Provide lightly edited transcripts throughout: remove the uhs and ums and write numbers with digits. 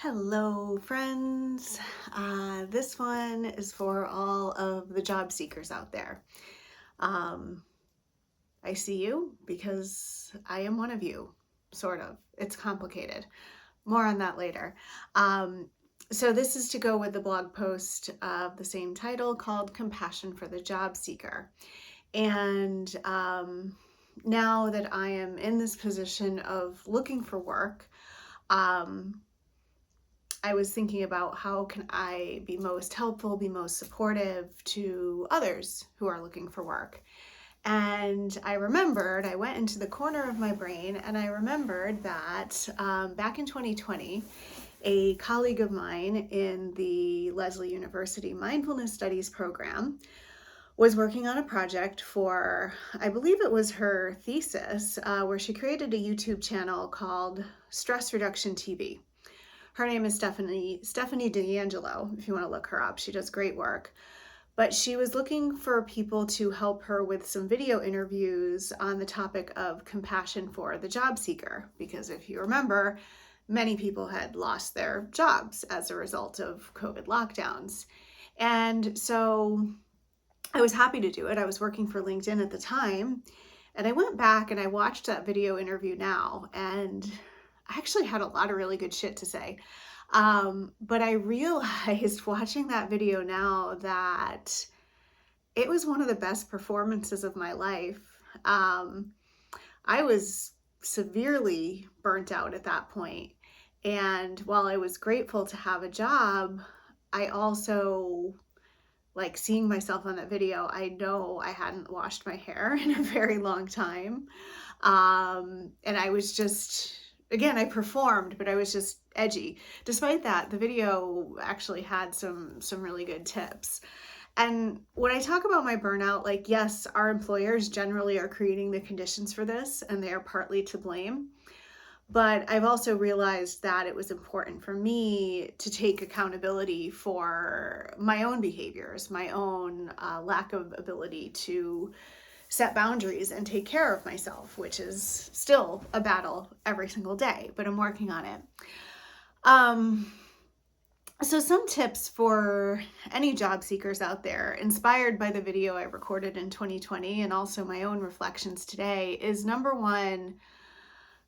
Hello, friends. This one is for all of the job seekers out there. Um, I see you because I am one of you, sort of. It's complicated. More on that later. So this is to go with the blog post of the same title called Compassion for the Job Seeker. And now that I am in this position of looking for work, I was thinking about how can I be most helpful, be most supportive to others who are looking for work. And I went into the corner of my brain and I remembered that back in 2020, a colleague of mine in the Lesley University Mindfulness Studies program was working on a project for, I believe it was her thesis, where she created a YouTube channel called Stress Reduction TV. Her name is Stephanie D'Angelo, if you want to look her up. She does great work. But she was looking for people to help her with some video interviews on the topic of compassion for the job seeker. Because if you remember, many people had lost their jobs as a result of COVID lockdowns. And so I was happy to do it. I was working for LinkedIn at the time. And I went back and I watched that video interview now, and I actually had a lot of really good shit to say. But I realized watching that video now that it was one of the best performances of my life. I was severely burnt out at that point. And while I was grateful to have a job, I also, like, seeing myself on that video, I know I hadn't washed my hair in a very long time. And I was just, again, I performed, but I was just edgy. Despite that, the video actually had some really good tips. And when I talk about my burnout, like, yes, our employers generally are creating the conditions for this, and they are partly to blame. But I've also realized that it was important for me to take accountability for my own behaviors, my own lack of ability to set boundaries and take care of myself, which is still a battle every single day, but I'm working on it. So some tips for any job seekers out there, inspired by the video I recorded in 2020 and also my own reflections today, is number one,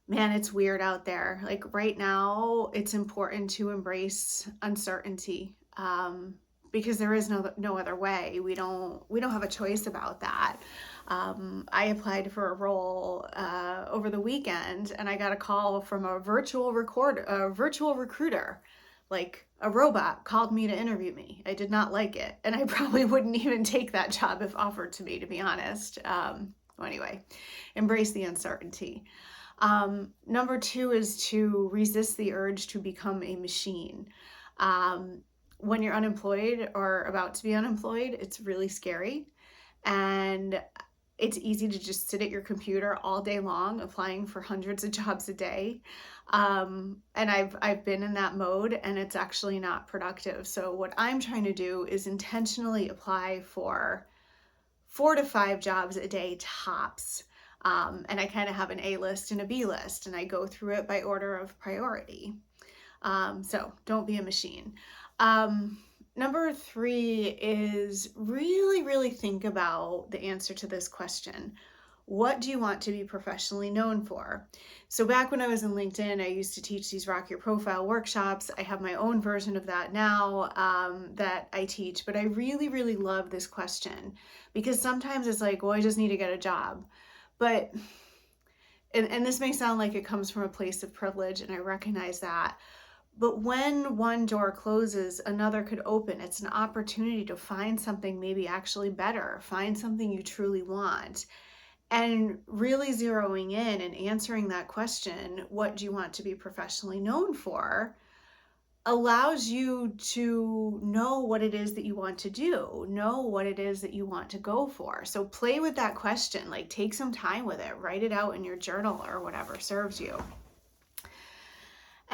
man, it's weird out there. Like right now, it's important to embrace uncertainty, because there is no other way. We don't have a choice about that. I applied for a role over the weekend, and I got a call from a virtual recruiter. Like a robot called me to interview me. I did not like it, and I probably wouldn't even take that job if offered to me, to be honest. Anyway, embrace the uncertainty. Number two is to resist the urge to become a machine. When you're unemployed or about to be unemployed, it's really scary. And it's easy to just sit at your computer all day long, applying for hundreds of jobs a day. And I've been in that mode, and it's actually not productive. So what I'm trying to do is intentionally apply for 4 to 5 jobs a day tops. And I kind of have an A list and a B list, and I go through it by order of priority. So don't be a machine. Number 3 is really think about the answer to this question. What do you want to be professionally known for? So back when I was in LinkedIn, I used to teach these Rock Your Profile workshops. I have my own version of that now that I teach, but I really love this question, because sometimes it's like, well, I just need to get a job. But, and this may sound like it comes from a place of privilege, and I recognize that. But when one door closes, another could open. It's an opportunity to find something maybe actually better, find something you truly want. And really zeroing in and answering that question, what do you want to be professionally known for, allows you to know what it is that you want to do, know what it is that you want to go for. So play with that question, like take some time with it, write it out in your journal or whatever serves you.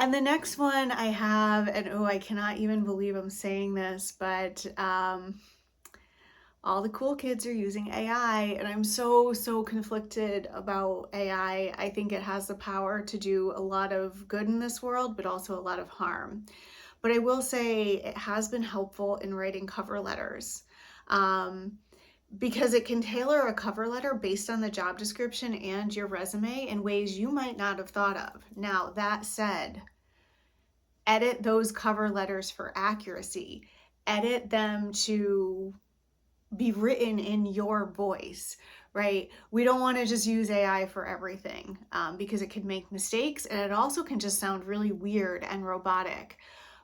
And the next one I have, and I cannot even believe I'm saying this, but all the cool kids are using AI, and I'm so conflicted about AI. I think it has the power to do a lot of good in this world, but also a lot of harm. But I will say it has been helpful in writing cover letters. Um, because it can tailor a cover letter based on the job description and your resume in ways you might not have thought of. Now, that said, edit those cover letters for accuracy. Edit them to be written in your voice, right? We don't want to just use AI for everything because it can make mistakes, and it also can just sound really weird and robotic.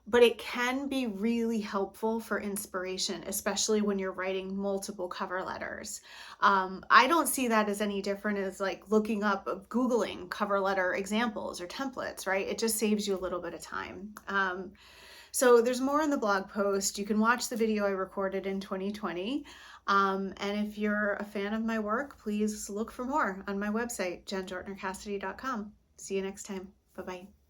But it can be really helpful for inspiration, especially when you're writing multiple cover letters. I don't see that as any different as like looking up, Googling cover letter examples or templates, right? It just saves you a little bit of time. So there's more in the blog post. You can watch the video I recorded in 2020. And if you're a fan of my work, please look for more on my website, jenjortnercassidy.com. See you next time. Bye-bye.